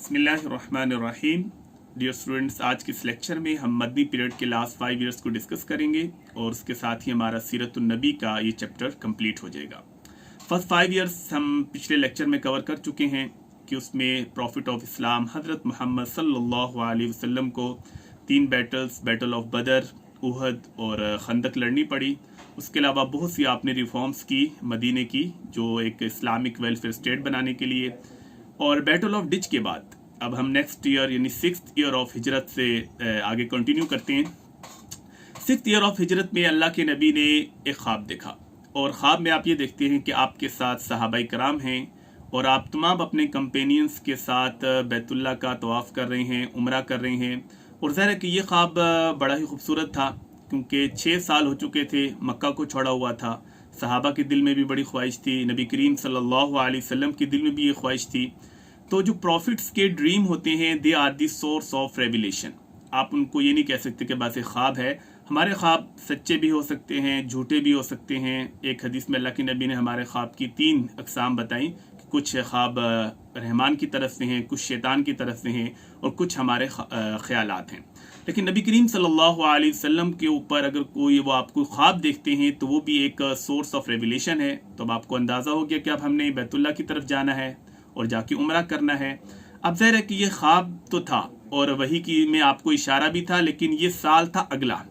बिस्मिल्लाहिर्रहमानिर्रहीम। Dear students, आज के इस लेक्चर में हम मदनी पीरियड के लास्ट 5 ईयर्स को डिस्कस करेंगे और उसके साथ ही हमारा सीरतुन नबी का ये चैप्टर कंप्लीट हो जाएगा। फर्स्ट 5 ईयर्स हम पिछले लेक्चर में कवर कर चुके हैं कि उसमें प्रॉफिट ऑफ इस्लाम हज़रत मोहम्मद सल्लल्लाहु अलैहि वसल्लम को 3 बैटल्स, बैटल ऑफ बदर, उहद और खंदक लड़नी पड़ी। उसके अलावा बहुत सी आपने रिफॉर्म्स की मदीने की, जो एक इस्लामिक वेलफेयर स्टेट बनाने के लिए। और बैटल ऑफ डिच के बाद अब हम नेक्स्ट ईयर यानी 6th ईयर ऑफ हिजरत से आगे कंटिन्यू करते हैं। 6th ईयर ऑफ हिजरत में अल्लाह के नबी ने एक ख्वाब देखा और ख्वाब में आप ये देखते हैं कि आपके साथ सहाबाई कराम हैं और आप तमाम अपने कंपेनियंस के साथ बैतुल्लाह का तवाफ़ कर रहे हैं, उम्रा कर रहे हैं। और ज़ाहिर है कि ये ख्वाब बड़ा ही खूबसूरत था क्योंकि 6 साल हो चुके थे, मक्का को छोड़ा हुआ था। सहाबा के दिल में भी बड़ी ख्वाहिश थी, नबी करीम सल्लल्लाहु अलैहि वसल्लम के दिल में भी ये ख्वाहिश थी। तो जो प्रॉफिट्स के ड्रीम होते हैं, they are the source of revelation. आप उनको ये नहीं कह सकते कि बस एक ख्वाब है। हमारे ख्वाब सच्चे भी हो सकते हैं, झूठे भी हो सकते हैं। एक हदीस में अल्लाह के नबी ने हमारे ख्वाब की 3 अक़साम बताई कि कुछ ख्वाब रहमान की तरफ से हैं, कुछ शैतान की तरफ से हैं और कुछ हमारे ख्यालात हैं। लेकिन नबी करीम सल्लल्लाहु अलैहि वसल्लम के ऊपर अगर कोई वो आपको ख्वाब देखते हैं तो वो भी एक सोर्स ऑफ रेवलेशन है। तो अब आपको अंदाज़ा हो गया कि अब हमने बैतुल्लाह की तरफ जाना है और जाके उम्रा करना है। अब ज़ाहिर है कि ये ख्वाब तो था और वही की में आपको इशारा भी था, लेकिन ये साल था अगला।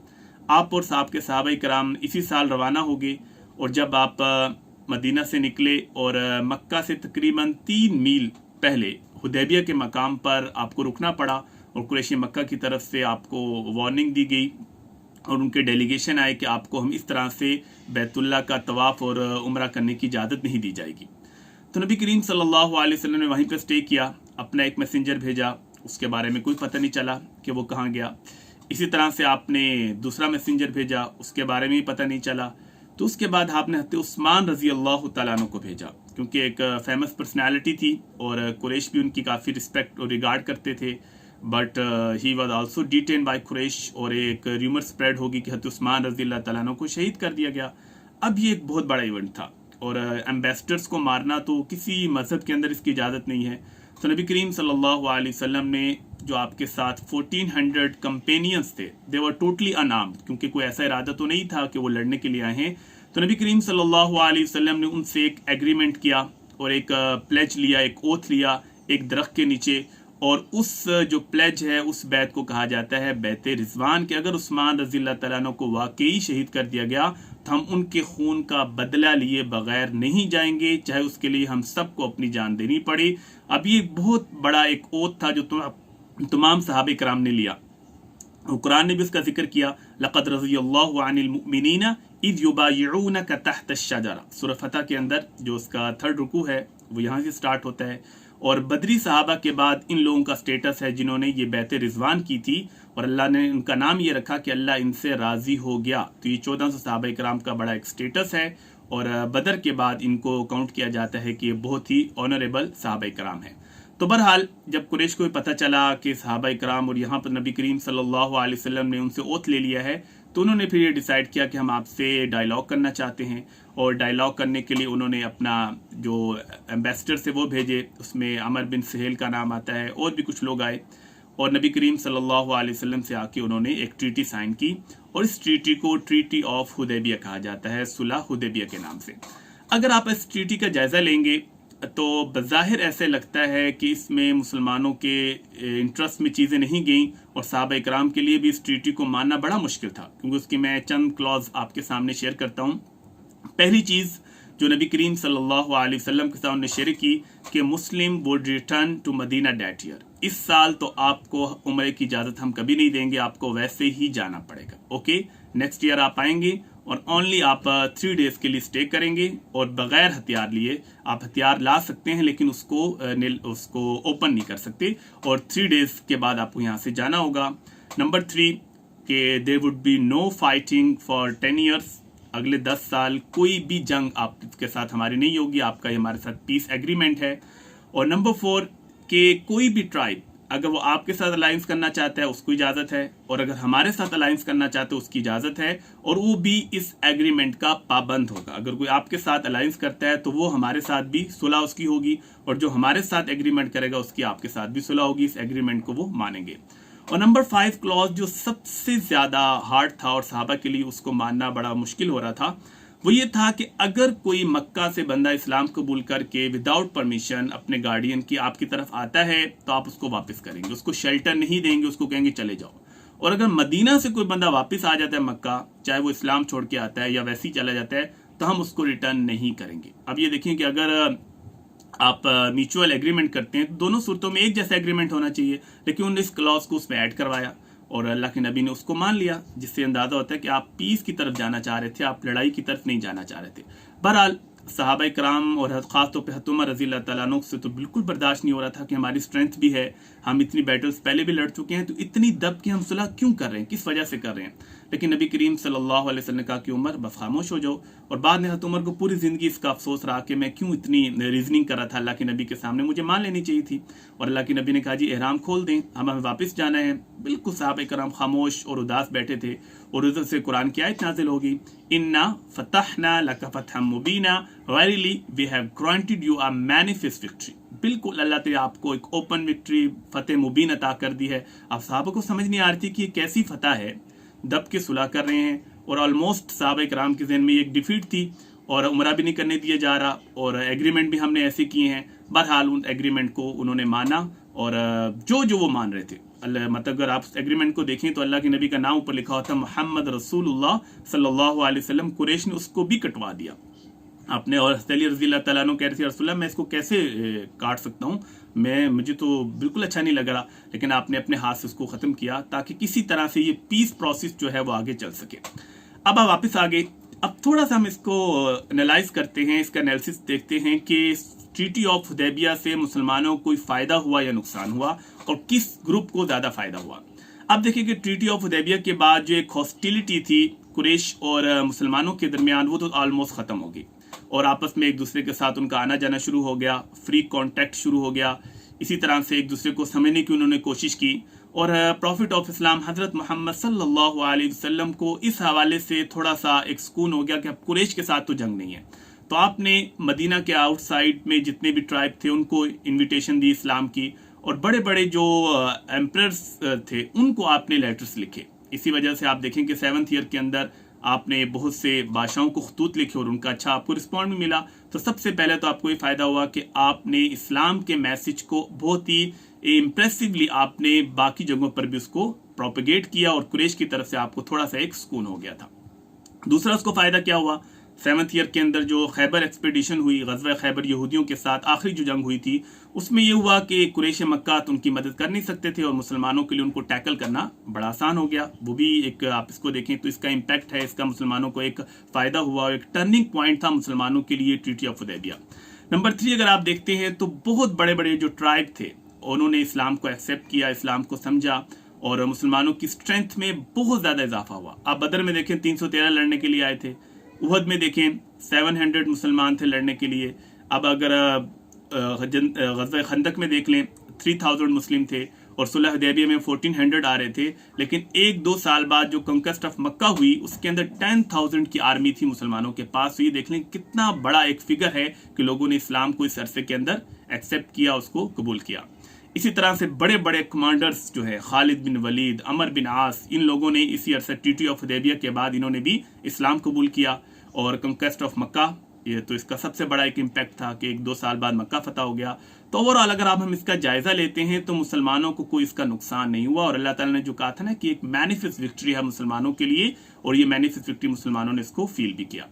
आप और साहब के सहाबाए कराम इसी साल रवाना हो गए और जब आप मदीना से निकले और मक्का से तकरीबन 3 मील पहले हुदैबिया के मकाम पर आपको रुकना पड़ा और कुरैशी मक्का की तरफ से आपको वार्निंग दी गई और उनके डेलीगेशन आए कि आपको हम इस तरह से बैतुल्लाह का तवाफ़ और उम्रा करने की इजाज़त नहीं दी जाएगी। तो नबी करीम सल्लल्लाहु अलैहि वसल्लम ने वहीं पर स्टे किया, अपना एक मैसेंजर भेजा, उसके बारे में कोई पता नहीं चला कि वो कहाँ गया। इसी तरह से आपने दूसरा मैसेंजर भेजा, उसके बारे में भी पता नहीं चला। तो उसके बाद आपने हज़रत उस्मान रज़ी अल्लाह तआला अन्हु को भेजा क्योंकि एक फेमस पर्सनैलिटी थी और कुरैश भी उनकी काफ़ी रिस्पेक्ट और रिगार्ड करते थे। But he was also detain by Quraish और एक र्यूमर स्प्रेड होगी कि हज़रत उस्मान रज़ी अल्लाह तआला अन्हु को शहीद कर दिया गया। अब ये एक बहुत बड़ा इवेंट था और एम्बेसडर्स को मारना तो किसी मज़हब के अंदर इसकी इजाज़त नहीं है। तो नबी करीम सल्लल्लाहु अलैहि वसल्लम ने जो आपके साथ 1400 कंपेनियंस थे, दे वर टोटली अनआर्म्ड, क्योंकि कोई ऐसा इरादा तो नहीं था कि वो लड़ने के लिए आए हैं। तो नबी करीम सल्लल्लाहु अलैहि वसल्लम ने उनसे एक एग्रीमेंट किया और एक प्लेज लिया, एक ओथ लिया एक दरख्त के नीचे। और उस जो प्लेज है, उस बैत को कहा जाता है बैत रिजवान, कि अगर उस्मान रज़ी अल्लाह तआला अन्हु को वाकई शहीद कर दिया गया तो हम उनके खून का बदला लिए बगैर नहीं जाएंगे, चाहे उसके लिए हम सबको अपनी जान देनी पड़े। अब ये बहुत बड़ा एक ओथ था जो तमाम सहाबे कराम ने लिया और कुरान ने भी उसका जिक्र किया, लक़द रज़ियल्लाहु अनिल मुमिनीना इज़ युबायिऊनका तहत अश-शजरा। सूरह फतह के अंदर जो उसका 3rd रुकू है वो यहाँ से स्टार्ट होता है। और बदरी सहाबा के बाद इन लोगों का स्टेटस है जिन्होंने ये बैत रिजवान की थी और अल्लाह ने उनका नाम ये रखा कि अल्लाह इनसे राज़ी हो गया। तो ये 1400 सहाबा कराम का बड़ा एक स्टेटस है और बदर के बाद इनको काउंट किया जाता है कि ये बहुत ही ऑनरेबल सहाबा कराम है। तो बहरहाल जब कुरैश को पता चला कि सहाबा कराम और यहाँ पर नबी करीम सल्लल्लाहु अलैहि वसल्लम ने उनसे ओथ ले लिया है, तो उन्होंने फिर ये डिसाइड किया कि हम आपसे डायलॉग करना चाहते हैं। और डायलॉग करने के लिए उन्होंने अपना जो एम्बेसडर से वो भेजे, उसमें अमर बिन सहेल का नाम आता है और भी कुछ लोग आए और नबी करीम सल्लल्लाहु अलैहि वसल्लम से आके उन्होंने एक ट्रीटी साइन की और इस ट्रीटी को ट्रीटी ऑफ हुदैबिया कहा जाता है, सुलह हुदैबिया के नाम से। अगर आप इस ट्रीटी का जायज़ा लेंगे तो बज़ाहिर ऐसे लगता है कि इसमें मुसलमानों के इंटरेस्ट में चीज़ें नहीं गईं और सहाबा इकराम के लिए भी इस ट्रीटी को मानना बड़ा मुश्किल था, क्योंकि उसकी मैं चंद क्लॉज आपके सामने शेयर करता हूँ। पहली चीज़ जो नबी करीम सल्लल्लाहु अलैहि वसल्लम के सामने शेयर की कि Muslim would return to Medina that year, इस साल तो आपको उम्रे की इजाज़त हम कभी नहीं देंगे, आपको वैसे ही जाना पड़ेगा। ओके, नेक्स्ट ईयर आप आएंगे और ओनली आप 3 डेज़ के लिए स्टे करेंगे और बग़ैर हथियार लिए, आप हथियार ला सकते हैं लेकिन उसको ओपन नहीं कर सकते और 3 डेज़ के बाद आपको यहाँ से जाना होगा। नंबर 3 कि there would be no fighting for 10 years, अगले 10 साल कोई भी जंग आपके साथ हमारी नहीं होगी, आपका हमारे साथ पीस एग्रीमेंट है। और नंबर 4 कि कोई भी ट्राइब अगर वो आपके साथ अलायंस करना चाहता है उसको इजाज़त है, और अगर हमारे साथ अलायंस करना चाहता है उसकी इजाज़त है, और वो भी इस एग्रीमेंट का पाबंद होगा। अगर कोई आपके साथ अलायंस करता है तो वो हमारे साथ भी सुलह उसकी होगी, और जो हमारे साथ एग्रीमेंट करेगा उसकी आपके साथ भी सुलह होगी, इस एग्रीमेंट को वो मानेंगे। और नंबर 5 क्लॉज जो सबसे ज़्यादा हार्ड था और सहाबा के लिए उसको मानना बड़ा मुश्किल हो रहा था, वो ये था कि अगर कोई मक्का से बंदा इस्लाम कबूल करके विदाउट परमिशन अपने गार्डियन की आपकी तरफ आता है तो आप उसको वापस करेंगे, उसको शेल्टर नहीं देंगे, उसको कहेंगे चले जाओ। और अगर मदीना से कोई बंदा वापस आ जाता है मक्का, चाहे वो इस्लाम छोड़ के आता है या वैसे ही चला जाता है, तो हम उसको रिटर्न नहीं करेंगे। अब ये देखिए कि अगर आप म्यूचुअल एग्रीमेंट करते हैं तो दोनों सूरतों में एक जैसा एग्रीमेंट होना चाहिए, लेकिन उन्होंने इस क्लॉज को उसमें ऐड करवाया और अल्लाह के नबी ने उसको मान लिया, जिससे अंदाजा होता है कि आप पीस की तरफ जाना चाह रहे थे, आप लड़ाई की तरफ नहीं जाना चाह रहे थे। बहरहाल सहाबा कराम और खास तौर पर हज़रत उमर रज़ी अल्लाह तआला अन्हु से तो बिल्कुल बर्दाश्त नहीं हो रहा था कि हमारी स्ट्रेंथ भी है, हम इतनी बैटल्स पहले भी लड़ चुके हैं, तो इतनी दब के हम सुलह क्यों कर रहे हैं, किस वजह से कर रहे हैं। लेकिन नबी करीम सल्लल्लाहु अलैहि वसल्लम ने कहा कि उमर बस खामोश हो जाओ। और बाद में हज़रत उमर को पूरी ज़िंदगी इसका अफसोस रहा कि मैं क्यों इतनी रीजनिंग कर रहा था, अल्लाह के नबी के सामने मुझे मान लेनी चाहिए थी। और अल्लाह के नबी ने कहा जी एहराम खोल दें, हमें वापस जाना है। बिल्कुल सहाबा कराम खामोश और उदास बैठे थे, और उधर से कुरान की आयत नाजिल होगी, इन्ना फतहना लका फतहम मुबीना verily we have granted you a manifest victory. बिल्कुल अल्लाह ने आपको एक ओपन विक्ट्री, फतेह मुबीन अता कर दी है। अब साहबा को समझ नहीं आ रही थी कि ये कैसी फतह है, दब के सुलह कर रहे हैं, और ऑलमोस्ट सहाबा कराम के ज़हन में एक डिफीट थी, और उमरा भी नहीं करने दिया जा रहा, और एग्रीमेंट भी हमने ऐसे किए हैं। बहरहाल उन एग्रीमेंट को उन्होंने माना, और जो वो मान रहे थे अल्लाह, मतलब अगर आप एग्रीमेंट को देखें तो अल्लाह के नबी का नाम ऊपर लिखा होता मोहम्मद रसूलुल्लाह सल्लल्लाहु अलैहि वसल्लम, कुरैश ने उसको भी कटवा दिया आपने। और अली रज़ी अल्लाह तआला अन्हु कह रहे थे रसूलुल्लाह मैं इसको कैसे काट सकता हूँ, मुझे तो बिल्कुल अच्छा नहीं लग रहा, लेकिन आपने अपने हाथ से उसको ख़त्म किया ताकि किसी तरह से ये पीस प्रोसेस जो है वो आगे चल सके। अब आप वापस आ गए। अब थोड़ा सा हम इसको एनालाइज करते हैं, इसका एनालिसिस देखते हैं कि ट्रीटी ऑफ हुदैबिया से मुसलमानों को कोई फ़ायदा हुआ या नुकसान हुआ, और किस ग्रुप को ज़्यादा फ़ायदा हुआ। अब देखिए कि ट्रीटी ऑफ हुदैबिया के बाद जो एक हॉस्टिलिटी थी कुरैश और मुसलमानों के दरमियान, वो तो ऑलमोस्ट ख़त्म हो गई, और आपस में एक दूसरे के साथ उनका आना जाना शुरू हो गया, फ्री कांटेक्ट शुरू हो गया। इसी तरह से एक दूसरे को समझने की उन्होंने कोशिश की, और प्रॉफिट ऑफ इस्लाम हज़रत मोहम्मद सल्लल्लाहु अलैहि वसल्लम को इस हवाले से थोड़ा सा एक सुकून हो गया कि अब कुरैश के साथ तो जंग नहीं है। तो आपने मदीना के आउटसाइड में जितने भी ट्राइब थे उनको इन्विटेशन दी इस्लाम की, और बड़े बड़े जो एम्परर्स थे उनको आपने लेटर्स लिखे। इसी वजह से आप देखें कि 7th ईयर के अंदर आपने बहुत से बादशाहों को खतूत लिखे, और उनका अच्छा आपको रिस्पॉन्ड भी मिला। तो सबसे पहले तो आपको ये फ़ायदा हुआ कि आपने इस्लाम के मैसेज को बहुत ही इम्प्रेसिवली आपने बाकी जगहों पर भी उसको प्रोपेगेट किया, और कुरैश की तरफ से आपको थोड़ा सा एक सुकून हो गया था। दूसरा उसको फ़ायदा क्या हुआ, 7th ईयर के अंदर जो खैबर एक्सपेडिशन हुई, गज़वा खैबर यहूदियों के साथ आखिरी जो जंग हुई थी, उसमें यह हुआ कि कुरैश मक्का तो उनकी मदद कर नहीं सकते थे, और मुसलमानों के लिए उनको टैकल करना बड़ा आसान हो गया। वो भी एक आप इसको देखें तो इसका इम्पैक्ट है, इसका मुसलमानों को एक फ़ायदा हुआ, एक टर्निंग पॉइंट था मुसलमानों के लिए ट्रीटी ऑफ हुदैबिया। नंबर 3 अगर आप देखते हैं तो बहुत बड़े बड़े जो ट्राइब थे उन्होंने इस्लाम को एक्सेप्ट किया, इस्लाम को समझा, और मुसलमानों की स्ट्रेंथ में बहुत ज़्यादा इजाफा हुआ। आप बदर में देखें 313 लड़ने के लिए आए थे, उहद में देखें 700 मुसलमान थे लड़ने के लिए। अब अगर गज़वा खंदक में देख लें 3000 मुस्लिम थे, और सुलह हुदैबिया में 1400 आ रहे थे। लेकिन 1-2 साल बाद जो कंक्वेस्ट ऑफ मक्का हुई उसके अंदर 10,000 की आर्मी थी मुसलमानों के पास। तो ये देख लें कितना बड़ा एक फिगर है कि लोगों ने इस्लाम को इस अरसे के अंदर एक्सेप्ट किया, उसको कबूल किया। इसी तरह से बड़े बड़े कमांडर्स जो है खालिद बिन वलीद, अमर बिन आस, इन लोगों ने इसी अरसे ट्रीटी ऑफ हुदैबिया के बाद इन्होंने भी इस्लाम कबूल किया। और कंक्वेस्ट ऑफ मक्का, ये तो इसका सबसे बड़ा एक इम्पैक्ट था कि 1-2 साल बाद मक्का फतह हो गया। तो ओवरऑल अगर आप हम इसका जायजा लेते हैं तो मुसलमानों को कोई इसका नुकसान नहीं हुआ, और अल्लाह ताला ने जो कहा था ना कि एक मैनिफेस्ट विक्ट्री है मुसलमानों के लिए, और ये मैनिफेस्ट विक्ट्री मुसलमानों ने इसको फील भी किया।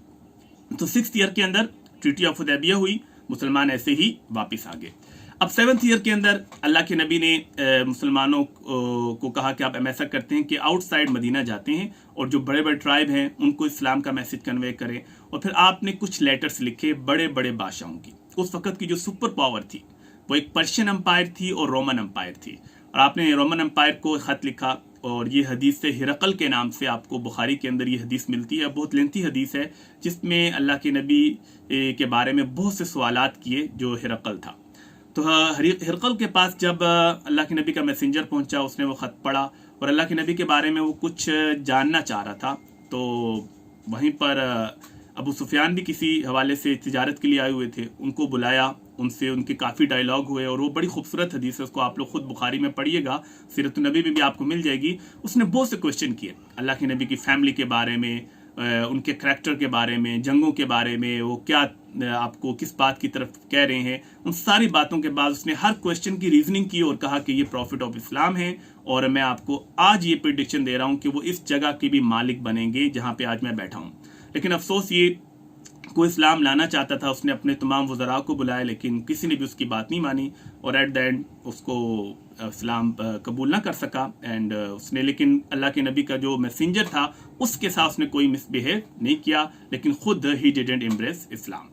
तो 6th ईयर के अंदर ट्रीटी ऑफ हुदैबिया हुई, मुसलमान ऐसे ही वापिस आ गए। अब 7th ईयर के अंदर अल्लाह के नबी ने मुसलमानों को कहा कि आप ऐसा करते हैं कि आउटसाइड मदीना जाते हैं और जो बड़े बड़े ट्राइब हैं उनको इस्लाम का मैसेज कन्वे करें। और फिर आपने कुछ लेटर्स लिखे बड़े बड़े बादशाहों की। उस वक्त की जो सुपर पावर थी वो एक पर्शियन एम्पायर थी और रोमन एम्पायर थी, और आपने रोमन एम्पायर को खत लिखा। और ये हदीस से हिरकल के नाम से आपको बुखारी के अंदर ये हदीस मिलती है, बहुत लेंथी हदीस है जिसमें अल्लाह के नबी के बारे में बहुत से सवालात किए जो हिरकल था। तो हिरकल के पास जब अल्लाह के नबी का मैसेंजर पहुंचा, उसने वो ख़त पढ़ा और अल्लाह के नबी के बारे में वो कुछ जानना चाह रहा था। तो वहीं पर अबू सुफियान भी किसी हवाले से तिजारत के लिए आए हुए थे, उनको बुलाया, उनसे उनके काफ़ी डायलॉग हुए और वो बड़ी खूबसूरत हदीस है, उसको आप लोग खुद बुखारी में पढ़िएगा, सीरत नबी में भी आपको मिल जाएगी। उसने बहुत से क्वेश्चन किए अल्लाह के नबी की फैमिली के बारे में, उनके करैक्टर के बारे में, जंगों के बारे में, वो क्या आपको किस बात की तरफ कह रहे हैं। उन सारी बातों के बाद उसने हर क्वेश्चन की रीजनिंग की और कहा कि ये प्रॉफिट ऑफ इस्लाम है और मैं आपको आज ये प्रेडिक्शन दे रहा हूँ कि वो इस जगह के भी मालिक बनेंगे जहाँ पे आज मैं बैठा हूँ। लेकिन अफसोस ये को इस्लाम लाना चाहता था, उसने अपने तमाम वज़रा को बुलाया लेकिन किसी ने भी उसकी बात नहीं मानी और एट द एंड उसको इस्लाम कबूल ना कर सका। एंड उसने लेकिन अल्लाह के नबी का जो मैसेंजर था उसके साथ उसने कोई मिसबिहेव नहीं किया, लेकिन खुद ही डिडंट एम्ब्रेस इस्लाम।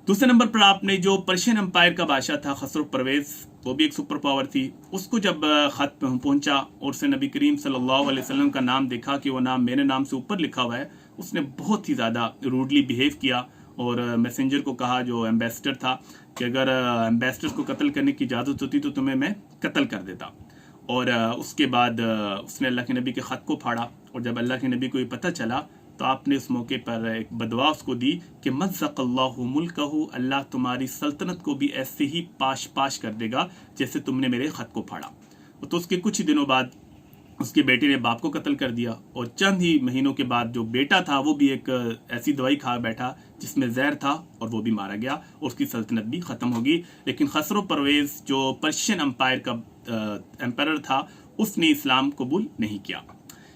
दूसरे नंबर पर आपने जो पर्शियन एम्पायर का बादशाह था खसरो परवेज, वो भी एक सुपर पावर थी, उसको जब ख़त पहुंचा और उसने नबी करीम सल्लल्लाहु अलैहि वसल्लम का नाम देखा कि वो नाम मेरे नाम से ऊपर लिखा हुआ है, उसने बहुत ही ज़्यादा रूडली बिहेव किया और मैसेंजर को कहा जो एम्बेसडर था कि अगर एम्बेसडर को कत्ल करने की इजाज़त होती तो तुम्हें मैं कत्ल कर देता। और उसके बाद उसने अल्लाह के नबी के ख़त को फाड़ा और जब अल्लाह के नबी को ये पता चला तो आपने उस मौके पर एक बदवा उसको दी कि मज़्ज़क़ल्लाहु मुल्कहु, अल्लाह तुम्हारी सल्तनत को भी ऐसे ही पाश पाश कर देगा जैसे तुमने मेरे ख़त को फाड़ा। तो उसके कुछ ही दिनों बाद उसके बेटे ने बाप को कत्ल कर दिया और चंद ही महीनों के बाद जो बेटा था वो भी एक ऐसी दवाई खा बैठा जिसमें जहर था और वो भी मारा गया और उसकी सल्तनत भी ख़त्म होगी। लेकिन खसरो परवेज़ जो पर्शियन एम्पायर का एम्पायर था उसने इस्लाम कबूल नहीं किया।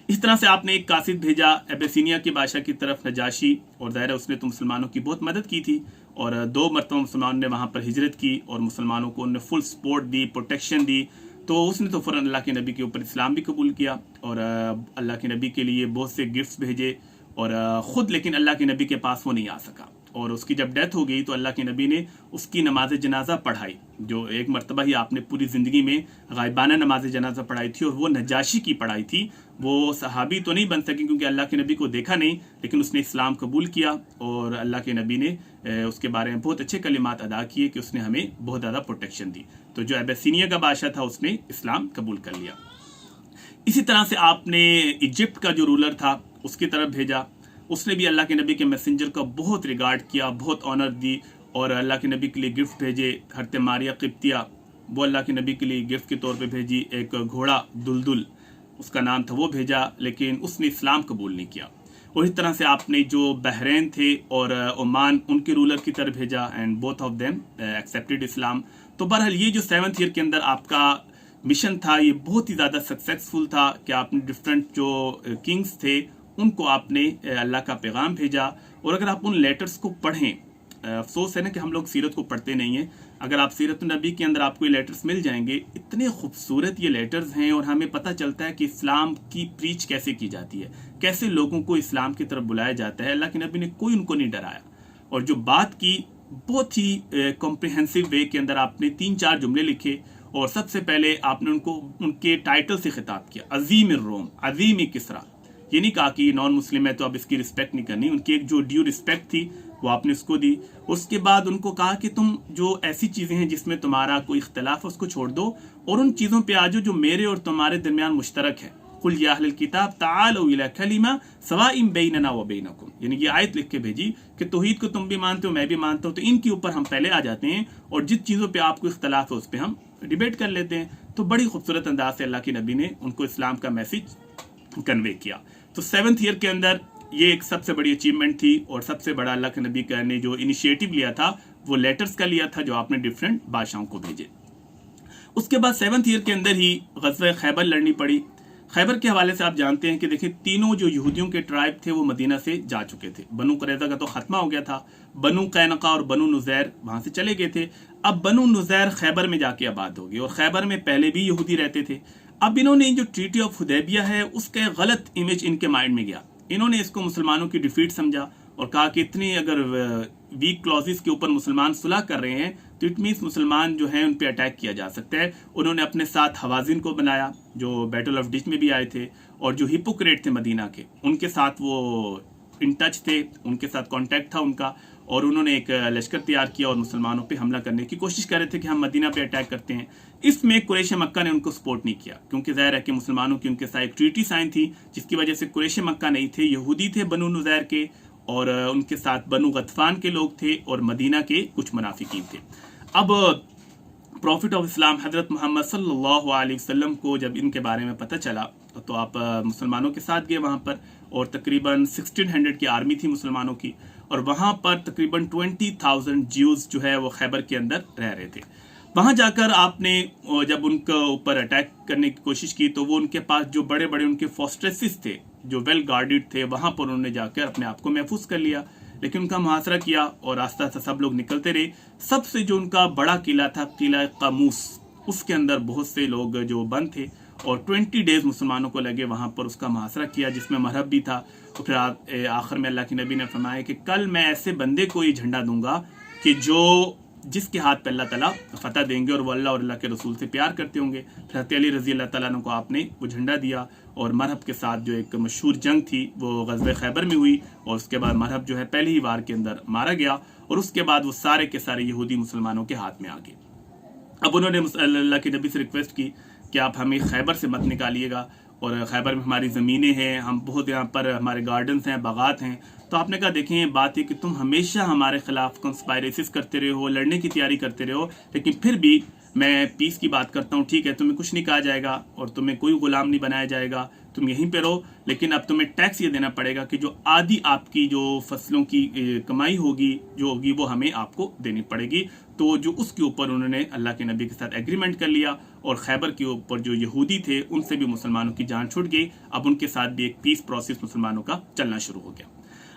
इस तरह से आपने एक कासिद भेजा एबेसिनिया के बादशाह की तरफ नजाशी, और ज़ाहिर है उसने तो मुसलमानों की बहुत मदद की थी और 2 मरतबा मुसलमानों ने वहाँ पर हिजरत की और मुसलमानों को उन्होंने फुल सपोर्ट दी, प्रोटेक्शन दी। तो उसने तो फ़ौरन अल्लाह के नबी के ऊपर इस्लाम भी कबूल किया और अल्लाह के नबी के लिए बहुत से गिफ्ट्स भेजे और ख़ुद लेकिन अल्लाह के नबी के पास वो नहीं आ सका और उसकी जब डेथ हो गई तो अल्लाह के नबी ने उसकी नमाज जनाजा पढ़ाई, जो एक मरतबा ही आपने पूरी ज़िंदगी में गायबाना नमाज जनाजा पढ़ाई थी और वो नजाशी की पढ़ाई थी। वो सहाबी तो नहीं बन सकी क्योंकि अल्लाह के नबी को देखा नहीं, लेकिन उसने इस्लाम कबूल किया और अल्लाह के नबी ने उसके बारे में बहुत अच्छे कलिमात अदा किए कि उसने हमें बहुत ज़्यादा प्रोटेक्शन दी। तो जो एबेसिनिया का बादशाह था उसने इस्लाम कबूल कर लिया। इसी तरह से आपने इजिप्ट का जो रूलर था उसकी तरफ भेजा, उसने भी अल्लाह के नबी के मैसेंजर का बहुत रिगार्ड किया, बहुत ऑनर दी और अल्लाह के नबी के लिए गिफ्ट भेजे। हरत मारिया किप्तिया वो अल्लाह के नबी के लिए गिफ्ट के तौर पे भेजी, एक घोड़ा दुलदुल उसका नाम था वो भेजा, लेकिन उसने इस्लाम कबूल नहीं किया। और इस तरह से आपने जो बहरीन थे और ओमान उनके रूलर की तरफ भेजा and both of them accepted Islam. तो बहरहाल ये जो 7th ईयर के अंदर आपका मिशन था ये बहुत ही ज़्यादा सक्सेसफुल था कि आपने डिफरेंट जो किंग्स थे उनको आपने अल्लाह का पैगाम भेजा। और अगर आप उन लेटर्स को पढ़ें, अफसोस है ना कि हम लोग सीरत को पढ़ते नहीं हैं, अगर आप सीरत नबी के अंदर आपको ये लेटर्स मिल जाएंगे, इतने खूबसूरत ये लेटर्स हैं और हमें पता चलता है कि इस्लाम की प्रीच कैसे की जाती है, कैसे लोगों को इस्लाम की तरफ बुलाया जाता है। अल्लाह के नबी ने कोई उनको नहीं डराया और जो बात की बहुत ही कॉम्प्रिहेंसिव वे के अंदर आपने 3-4 जुमले लिखे और सबसे पहले आपने उनको उनके टाइटल से खिताब किया, अजीम रोम, अजीम किसरा। ये नहीं कहा कि नॉन मुस्लिम है तो अब इसकी रिस्पेक्ट नहीं करनी, उनकी एक जो ड्यू रिस्पेक्ट थी वो आपने उसको दी। उसके बाद उनको कहा कि तुम जो ऐसी चीज़ें हैं जिसमें तुम्हारा कोई इख्तलाफ है उसको छोड़ दो और उन चीज़ों पे आ जाओ जो मेरे और तुम्हारे दरमियान मुश्तरक है। कुल या अहलल किताब ताअलू इला कलिमा सवाइम बैनना व बैनकुम, यानी ये आयत लिख के भेजी कि तौहीद को तुम भी मानते हो मैं भी मानता हूँ, तो इनके ऊपर हम पहले आ जाते हैं और जिस चीज़ों पे आपको इख्तलाफ है उस पर हम डिबेट कर लेते हैं। तो बड़ी खूबसूरत अंदाज से अल्लाह के नबी ने उनको इस्लाम का मैसेज कन्वे किया। तो 7th ईयर के अंदर ये एक सबसे बड़ी अचीवमेंट थी और सबसे बड़ा अल्लाह के नबी का ने जो इनिशिएटिव लिया था वो लेटर्स का लिया था जो आपने डिफरेंट बादशाहों को भेजे। उसके बाद 7th ईयर के अंदर ही ग़ज़वा खैबर लड़नी पड़ी। खैबर के हवाले से आप जानते हैं कि देखिए तीनों जो यहूदियों के ट्राइब थे वो मदीना से जा चुके थे। बनु कुरैज़ा का तो ख़त्मा हो गया था, बनु कैनका और बनु नुज़ैर वहाँ से चले गए थे। अब बनु नुज़ैर खैबर में जाके आबाद हो गए और खैबर में पहले भी यहूदी रहते थे। अब इन्होंने जो ट्रीटी ऑफ हुदैबिया है उसका गलत इमेज इनके माइंड में गया, इन्होंने इसको मुसलमानों की डिफीट समझा और कहा कि इतनी अगर वीक क्लॉजेस के ऊपर मुसलमान सुलह कर रहे हैं तो इट मीन्स मुसलमान जो हैं उन पे अटैक किया जा सकता है। उन्होंने अपने साथ हवाजिन को बनाया जो बैटल ऑफ डिश में भी आए थे और जो हिपोक्रेट थे मदीना के उनके साथ वो इन टच थे, उनके साथ कांटेक्ट था उनका, और उन्होंने एक लश्कर तैयार किया और मुसलमानों पे हमला करने की कोशिश कर रहे थे कि हम मदीना पे अटैक करते हैं। इसमें कुरैश मक्का ने उनको सपोर्ट नहीं किया, क्योंकि ज़ाहिर है कि मुसलमानों की उनके साथ एक ट्रीटी साइन थी, जिसकी वजह से कुरैश मक्का नहीं थे, यहूदी थे बनु नुज़ैर के, और उनके साथ बनु गतफान के लोग थे और मदीना के कुछ मुनाफिकीन थे। अब प्रॉफिट ऑफ इस्लाम हज़रत मोहम्मद सल्लल्लाहु अलैहि वसल्लम को जब इनके बारे में पता चला तो आप मुसलमानों के साथ गए वहाँ पर, और तकरीबन 1600 की आर्मी थी मुसलमानों की, और वहाँ पर तकरीबन 20,000 ज्यूज़ जो है वो खैबर के अंदर रह रहे थे। वहाँ जाकर आपने जब उनके ऊपर अटैक करने की कोशिश की तो वो उनके पास जो बड़े बड़े उनके फोर्ट्रेसेस थे जो वेल गार्डेड थे, वहाँ पर उन्होंने जाकर अपने आप को महफूज कर लिया, लेकिन उनका मुहासरा किया और आस्ता आस्ता सब लोग निकलते रहे। सबसे जो उनका बड़ा किला था किला कामूस, उसके अंदर बहुत से लोग जो बंद थे, और 20 डेज मुसलमानों को लगे वहाँ पर उसका मुहासरा किया, जिसमें मरहब भी था। तो फिर आखिर में अल्लाह के नबी ने फरमाया कि कल मैं ऐसे बंदे को ये झंडा दूंगा कि जिसके हाथ पे अल्लाह ताला फतह देंगे और वो अल्लाह और अल्लाह के रसूल से प्यार करते होंगे। फिर हज़रत अली रज़ी अल्लाह ताला को आपने वो झंडा दिया, और मरहब के साथ जो एक मशहूर जंग थी वो ग़ज़वे खैबर में हुई, और उसके बाद मरहब जो है पहले ही वार के अंदर मारा गया, और उसके बाद वो सारे के सारे यहूदी मुसलमानों के हाथ में आ गए। अब उन्होंने अल्लाह के नबी से रिक्वेस्ट की कि आप हमें खैबर से मत निकालिएगा, और खैबर में हमारी ज़मीनें हैं, हम बहुत यहाँ पर हमारे गार्डन्स हैं, बागात हैं। तो आपने कहा देखें बात है कि तुम हमेशा हमारे खिलाफ कंस्पायरेसिस करते रहे हो, लड़ने की तैयारी करते रहे हो, लेकिन फिर भी मैं पीस की बात करता हूँ, ठीक है तुम्हें कुछ नहीं कहा जाएगा और तुम्हें कोई गुलाम नहीं बनाया जाएगा, तुम यहीं पे रहो, लेकिन अब तुम्हें टैक्स ये देना पड़ेगा कि जो आधी आपकी जो फसलों की कमाई होगी जो होगी वो हमें आपको देनी पड़ेगी। तो जो उसके ऊपर उन्होंने अल्लाह के नबी के साथ एग्रीमेंट कर लिया, और खैबर के ऊपर जो यहूदी थे उनसे भी मुसलमानों की जान छूट गई। अब उनके साथ भी एक पीस प्रोसेस मुसलमानों का चलना शुरू हो गया।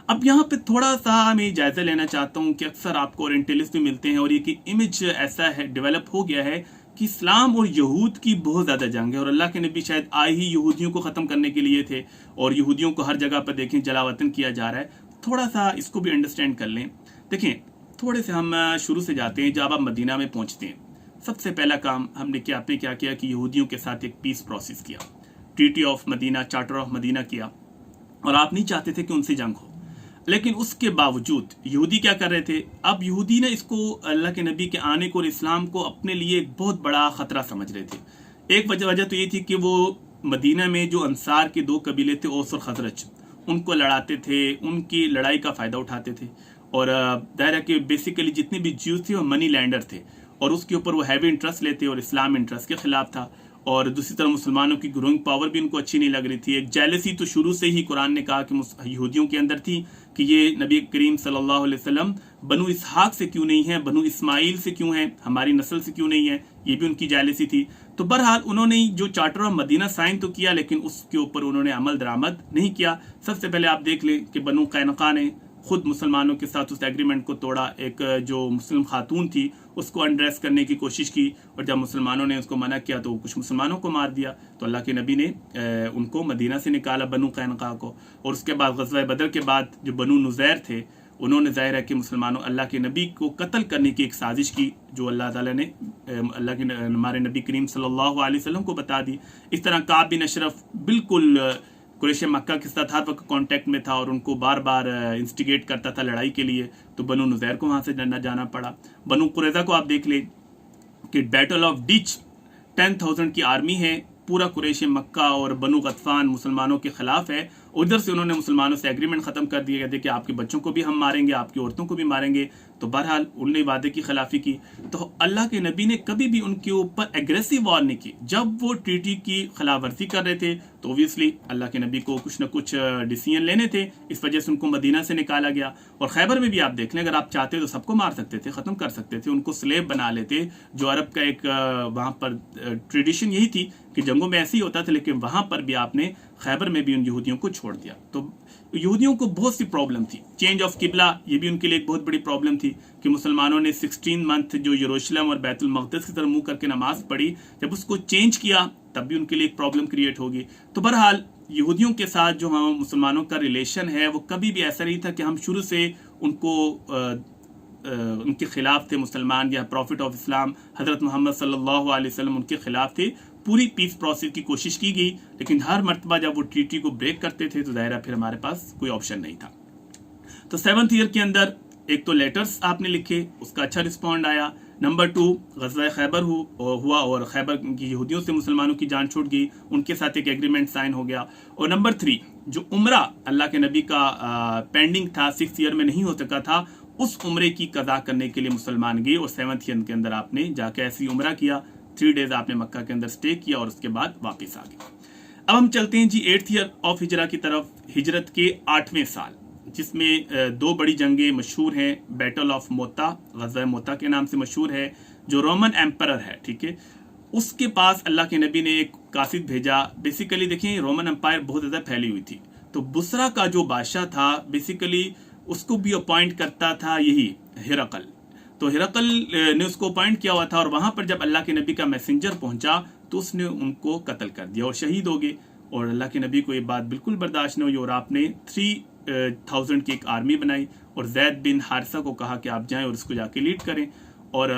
अब यहाँ पे थोड़ा सा मैं जायजा लेना चाहता हूँ कि अक्सर आपको ओरिएंटलिस्ट भी मिलते हैं, और ये कि इमेज ऐसा है डेवलप हो गया है कि इस्लाम और यहूद की बहुत ज़्यादा जंग है, और अल्लाह के नबी शायद आए ही यहूदियों को ख़त्म करने के लिए थे, और यहूदियों को हर जगह पर देखें जलावतन किया जा रहा है। थोड़ा सा इसको भी अंडरस्टैंड कर लें। देखें थोड़े से हम शुरू से जाते हैं। जब आप मदीना में पहुँचते हैं, सबसे पहला काम हमने क्या किया कि यहूदियों के साथ एक पीस प्रोसेस किया, treaty of Medina, charter of Medina किया, और आप नहीं चाहते थे कि उनसे जंग हो, लेकिन उसके बावजूद यहूदी क्या कर रहे थे, अब यहूदी ने इसको अल्लाह के नबी के आने को और इस्लाम को अपने लिए एक बहुत बड़ा ख़तरा समझ रहे थे। एक वजह तो ये थी कि वो मदीना में जो अंसार के दो कबीले थे औस और खजरज, उनको लड़ाते थे, उनकी लड़ाई का फ़ायदा उठाते थे, और दायरा के बेसिकली जितने भी ज्यूज थे वो मनी लैंडर थे, और उसके ऊपर वो हैवी इंटरेस्ट लेते, और इस्लाम इंटरेस्ट के खिलाफ था। और दूसरी तरफ मुसलमानों की ग्रोइंग पावर भी उनको अच्छी नहीं लग रही थी। एक जेलसी तो शुरू से ही कुरान ने कहा कि यहूदियों के अंदर थी कि ये नबी करीम सल्लल्लाहु अलैहि वसल्लम बनु इसहाक से क्यों नहीं है, बनु इस्माइल से क्यों है, हमारी नस्ल से क्यों नहीं है, ये भी उनकी जेलसी थी। तो बहरहाल उन्होंने जो चार्टर ऑफ मदीना साइन तो किया, लेकिन उसके ऊपर उन्होंने अमल दरामद नहीं किया। सबसे पहले आप देख लें कि बनु कैनुका ने खुद मुसलमानों के साथ उस एग्रीमेंट को तोड़ा। एक जो मुस्लिम खातून थी उसको अनड्रेस करने की कोशिश की, और जब मुसलमानों ने उसको मना किया तो कुछ मुसलमानों को मार दिया। तो अल्लाह के नबी ने उनको मदीना से निकाला, बनु कैनुका को। और उसके बाद ग़ज़वा बदर के बाद जो बनु नुज़ैर थे उन्होंने ज़ाहिर है कि मुसलमानों अल्लाह के नबी को कत्ल करने की एक साजिश की, जो अल्लाह ताला ने अल्लाह के हमारे नबी करीम सल्लल्लाहु अलैहि वसल्लम को बता दी। इस तरह काब बिन अशरफ बिल्कुल कुरैश मक्का के साथ हर वक्त कांटेक्ट में था और उनको बार बार इंस्टिगेट करता था लड़ाई के लिए, तो बनु नुज़ैर को वहाँ से जाना पड़ा। बनु कुरैज़ा को आप देख लें कि बैटल ऑफ डिच 10,000 की आर्मी है, पूरा कुरैश मक्का और बनु गतफान मुसलमानों के खिलाफ है। उधर से उन्होंने मुसलमानों से एग्रीमेंट ख़त्म कर दिया, कहते कि आपके बच्चों को भी हम मारेंगे, आपकी औरतों को भी मारेंगे। तो बहरहाल उन्होंने वादे की खिलाफी की। तो अल्लाह के नबी ने कभी भी उनके ऊपर एग्रेसिव वॉर नहीं की। जब वो ट्रीटी की खिलाफ वर्जी कर रहे थे तो ओबियसली अल्लाह के नबी को कुछ न कुछ डिसीजन लेने थे, इस वजह से उनको मदीना से निकाला गया। और खैबर में भी आप देख लें, अगर आप चाहते तो सबको मार सकते थे, ख़त्म कर सकते थे, उनको स्लेव बना लेते। जो अरब का एक वहाँ पर ट्रेडिशन यही थी कि जंगों में ऐसे ही होता था, लेकिन वहाँ पर भी आपने खैबर में भी उन यहूदियों को छोड़ दिया। तो यहूदियों को बहुत सी प्रॉब्लम थी। चेंज ऑफ किबला ये भी उनके लिए एक बहुत बड़ी प्रॉब्लम थी कि मुसलमानों ने 16 मंथ जो यरूशलेम और बैतुल मक़दिस की तरफ मुंह करके नमाज पढ़ी, जब उसको चेंज किया तब भी उनके लिए एक प्रॉब्लम क्रिएट होगी। तो बहरहाल यहूदियों के साथ जो हम मुसलमानों का रिलेशन है वो कभी भी ऐसा नहीं था कि हम शुरू से उनको उनके खिलाफ थे मुसलमान, या प्रॉफिट ऑफ इस्लाम हज़रत मोहम्मद सल्लल्लाहु अलैहि वसल्लम उनके खिलाफ थे। पूरी पीस प्रोसेस की कोशिश की गई, लेकिन हर मर्तबा जब वो ट्रीटी को ब्रेक करते थे तो दायरा फिर हमारे पास कोई ऑप्शन नहीं था। तो 7th ईयर के अंदर एक तो लेटर्स आपने लिखे, उसका अच्छा रिस्पॉन्ड आया। नंबर 2 ग़ज़वा खैबर हुआ और खैबर की यहूदियों से मुसलमानों की जान छूट गई, उनके साथ एक एग्रीमेंट साइन हो गया। और नंबर 3 जो उम्रा अल्लाह के नबी का पेंडिंग था, 6th ईयर में नहीं हो सका था, उस उम्रे की कज़ा करने के लिए मुसलमान गए और 7th ईयर के अंदर आपने जाके ऐसी उम्रा किया। 3 डेज आपने मक्का के अंदर स्टे किया और उसके बाद वापस आ गए। अब हम चलते हैं जी 8th ईयर ऑफ हिजरा की तरफ, हिजरत के 8वें साल, जिसमें 2 बड़ी जंगें मशहूर हैं। बैटल ऑफ मोता, ग़ज़वा मोता के नाम से मशहूर है, जो रोमन एम्परर है, ठीक है, उसके पास अल्लाह के नबी ने एक कासिद भेजा। बेसिकली देखें, रोमन एम्पायर बहुत ज़्यादा फैली हुई थी, तो बुसरा का जो बादशाह था बेसिकली उसको भी अपॉइंट करता था यही हिरकल। तो हिरकल ने उसको अपॉइंट किया हुआ था और वहां पर जब अल्लाह के नबी का मैसेंजर पहुंचा तो उसने उनको कत्ल कर दिया और शहीद हो गए। और अल्लाह के नबी को ये बात बिल्कुल बर्दाश्त नहीं हुई और आपने 3000 की एक आर्मी बनाई और जैद बिन हारिसा को कहा कि आप जाएं और इसको जाके लीड करें। और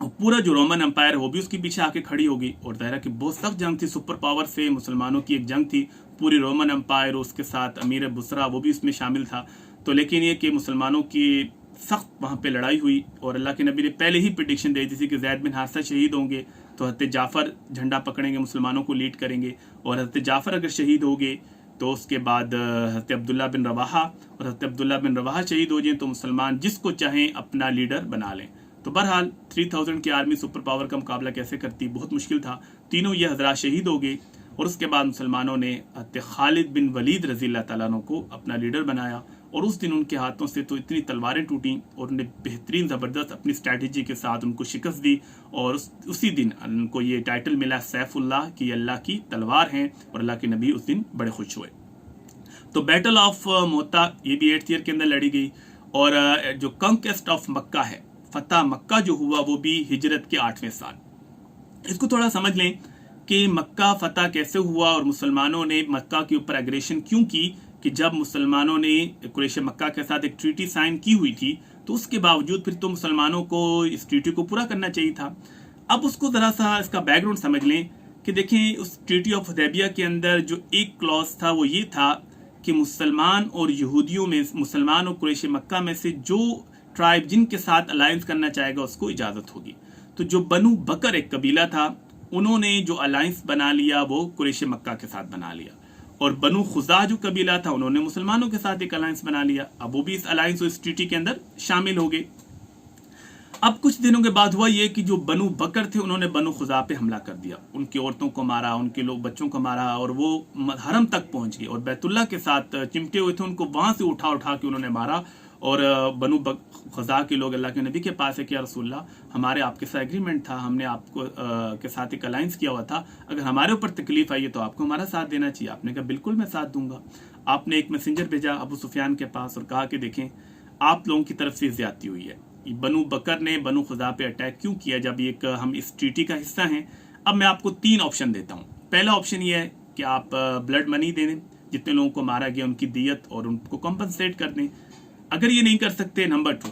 पूरा जो रोमन एम्पायर वो भी उसके पीछे आके खड़ी होगी। और ज़ाहिर है कि बहुत सख्त जंग थी, सुपर पावर से मुसलमानों की एक जंग थी, पूरी रोमन एम्पायर, उसके साथ अमीर बुसरा वो भी इसमें शामिल था। तो लेकिन ये कि मुसलमानों की सख्त वहाँ पे लड़ाई हुई और अल्लाह के नबी ने पहले ही प्रेडिक्शन दे दी थी कि ज़ैद बिन हारिसा शहीद होंगे तो हज़रत जाफ़र झंडा पकड़ेंगे, मुसलमानों को लीड करेंगे। और हज़रत जाफ़र अगर शहीद हो गए तो उसके बाद हज़रत अब्दुल्ला बिन रवाहा, और हज़रत अब्दुल्ला बिन रवाहा शहीद हो जाएं तो मुसलमान जिसको चाहें अपना लीडर बना लें। तो बहरहाल 3000 की आर्मी सुपर पावर का मुकाबला कैसे करती, बहुत मुश्किल था। तीनों ये हज़रात शहीद हो गए और उसके बाद मुसलमानों ने हज़रत खालिद बिन वलीद रज़ी अल्लाह तआला अन्हु को अपना लीडर बनाया। और उस दिन उनके हाथों से तो इतनी तलवारें टूटी और उन्हें बेहतरीन ज़बरदस्त अपनी स्ट्रैटेजी के साथ उनको शिकस्त दी और उसी दिन उनको ये टाइटल मिला सैफुल्लाह, कि अल्लाह की तलवार हैं। और अल्लाह के नबी उस दिन बड़े खुश हुए। तो बैटल ऑफ मोता ये भी 8th ईयर के अंदर लड़ी गई। और जो कंक्वेस्ट ऑफ मक्का है, फतह मक्का जो हुआ, वो भी हिजरत के 8वें साल। इसको थोड़ा समझ लें कि मक्का फतह कैसे हुआ और मुसलमानों ने मक्का के ऊपर एग्रेशन क्यों की। कि जब मुसलमानों ने कुरैश मक्का के साथ एक ट्रीटी साइन की हुई थी तो उसके बावजूद फिर तो मुसलमानों को इस ट्रीटी को पूरा करना चाहिए था। अब उसको ज़रा सा इसका बैकग्राउंड समझ लें कि देखें, उस ट्रीटी ऑफ हुदैबिया के अंदर जो एक क्लॉज था वो ये था कि मुसलमान और यहूदियों में, मुसलमान और कुरैश मक्का में से जो ट्राइब जिनके साथ अलायंस करना चाहेगा उसको इजाज़त होगी। तो जो बनु बकर एक कबीला था, उन्होंने जो अलायंस बना लिया वो कुरैश मक्का के साथ बना लिया। और बनु खुजा जो कबीला था, उन्होंने मुसलमानों के साथ एक अलायंस बना लिया। अब वो भी इस अलायंस और इस ट्रीटी के अंदर शामिल हो गए। अब कुछ दिनों के बाद हुआ ये कि जो बनु बकर थे उन्होंने बनु खुजा पे हमला कर दिया, उनकी औरतों को मारा, उनके लोग बच्चों को मारा और वो हरम तक पहुंच गए और बैतुल्लाह के साथ चिमटे हुए थे, उनको वहां से उठा उठा के उन्होंने मारा। और बनु खुजा के लोग अल्लाह के नबी के पास है कि या रसूलल्लाह, हमारे आपके साथ एग्रीमेंट था, हमने आपको के साथ एक अलायंस किया हुआ था, अगर हमारे ऊपर तकलीफ आई है तो आपको हमारा साथ देना चाहिए। आपने कहा बिल्कुल मैं साथ दूंगा। आपने एक मैसेंजर भेजा अबू सुफियान के पास और कहा कि देखें, आप लोगों की तरफ से ज्यादती हुई है, बनु बकर ने बनु खुजा पे अटैक क्यों किया जब एक हम इस ट्रीटी का हिस्सा हैं। अब मैं आपको 3 ऑप्शन देता हूँ। पहला ऑप्शन ये है कि आप ब्लड मनी दे दें, जितने लोगों को मारा गया उनकी दियत और उनको कंपनसेट कर दें। अगर ये नहीं कर सकते, नंबर 2,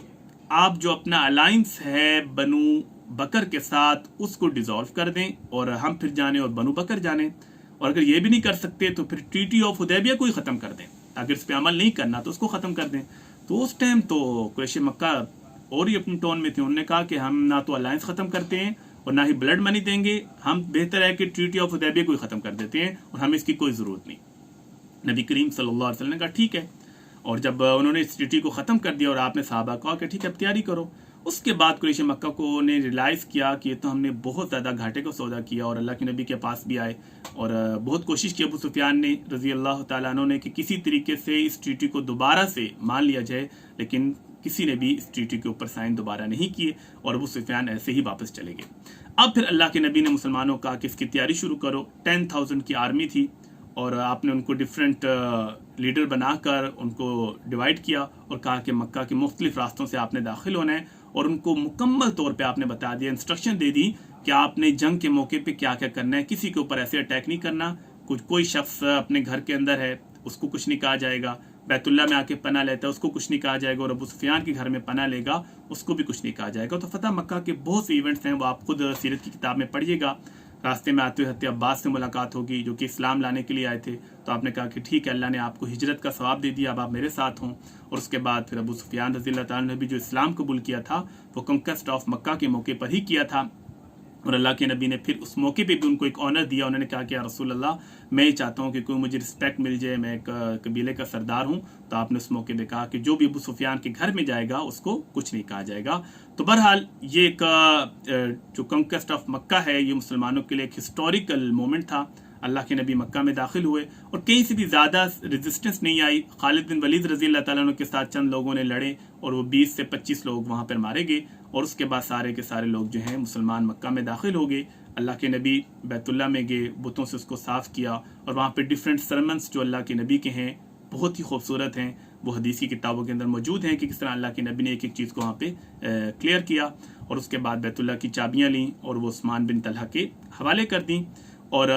आप जो अपना अलायंस है बनु बकर के साथ उसको डिसॉल्व कर दें और हम फिर जाने और बनु बकर जाने। और अगर ये भी नहीं कर सकते तो फिर ट्रीटी ऑफ हुदैबिया को ही ख़त्म कर दें। अगर इस पर अमल नहीं करना तो उसको ख़त्म कर दें। तो उस टाइम तो कुरैश मक्का और ही अपनी टोन में थे, उन्होंने कहा कि हम ना तो अलायंस ख़त्म करते हैं और ना ही ब्लड मनी देंगे, हम बेहतर है कि ट्रीटी ऑफ हुदैबिया को ही ख़त्म कर देते हैं और हमें इसकी कोई ज़रूरत नहीं। नबी करीम सल्लल्लाहु अलैहि वसल्लम ने कहा ठीक है। और जब उन्होंने इस ट्रीटी को ख़त्म कर दिया और आपने सहाबा कहा कि ठीक है अब तैयारी करो, उसके बाद कुरैश मक्का को ने रियलाइज़ किया कि ये तो हमने बहुत ज़्यादा घाटे का सौदा किया और अल्लाह के नबी के पास भी आए और बहुत कोशिश की अबू सुफियान ने रज़ी अल्लाह तआला अन्हु ने कि किसी तरीके से इस ट्रीटी को दोबारा से मान लिया जाए, लेकिन किसी ने भी इस ट्रीटी के ऊपर साइन दोबारा नहीं किए और अबू सुफियान ऐसे ही वापस चले गए। अब फिर अल्लाह के नबी ने मुसलमानों को कहा कि इसकी तैयारी शुरू करो। 10,000 की आर्मी थी और आपने उनको डिफरेंट लीडर बनाकर उनको डिवाइड किया और कहा कि मक्का के मुख्तलिफ रास्तों से आपने दाखिल होना है और उनको मुकम्मल तौर पे आपने बता दिया, इंस्ट्रक्शन दे दी कि आपने जंग के मौके पे क्या क्या करना है। किसी के ऊपर ऐसे अटैक नहीं करना, कोई शख्स अपने घर के अंदर है उसको कुछ नहीं कहा जाएगा, बैतुल्ला में आके पना लेता है उसको कुछ नहीं कहा जाएगा और अबू सुफियान के घर में पना लेगा उसको भी कुछ नहीं कहा जाएगा। तो फतह मक्का के बहुत से इवेंट्स हैं, वो आप खुद सीरत की किताब में पढ़िएगा। रास्ते में आते हुए हज़रत अब्बास से मुलाकात होगी जो कि इस्लाम लाने के लिए आए थे। तो आपने कहा कि ठीक है, अल्लाह ने आपको हिजरत का सवाब दे दिया, अब आप मेरे साथ हों। और उसके बाद फिर अबू सुफियान रज़ी अल्लाह ताला ने भी जो इस्लाम कबूल किया था वो कंक्वेस्ट ऑफ मक्का के मौके पर ही किया था। और अल्लाह के नबी ने फिर उस मौके पे भी उनको एक ऑनर दिया। उन्होंने कहा कि या रसूल अल्लाह, मैं ही चाहता हूँ कि कोई मुझे रिस्पेक्ट मिल जाए, मैं एक कबीले का सरदार हूँ। तो आपने उस मौके पे कहा कि जो भी अबू सुफियान के घर में जाएगा उसको कुछ नहीं कहा जाएगा। तो बहरहाल ये एक जो कंक्वेस्ट ऑफ मक्का है ये मुसलमानों के लिए एक हिस्टोरिकल मोमेंट था। अल्लाह के नबी मक्का में दाखिल हुए और कहीं से भी ज़्यादा रेजिस्टेंस नहीं आई। खालिद बिन वलीद रज़ी अल्लाह ताला अन्हु के साथ चंद लोगों ने लड़े और वो 20 से 25 लोग वहाँ पर मारे गए। और उसके बाद सारे के सारे लोग जो हैं मुसलमान मक्का में दाखिल हो गए। अल्लाह के नबी बैतुल्लाह में गए, बुतों से उसको साफ़ किया और वहाँ पे डिफरेंट सरमन्स जो अल्लाह के नबी के हैं बहुत ही खूबसूरत हैं, वो हदीस की किताबों के अंदर मौजूद हैं कि किस तरह अल्लाह के नबी ने एक एक चीज़ को वहाँ पे क्लियर किया। और उसके बाद बैतुल्लाह की चाबियाँ लीं और वो उस्मान बिन तलहा के हवाले कर दी। और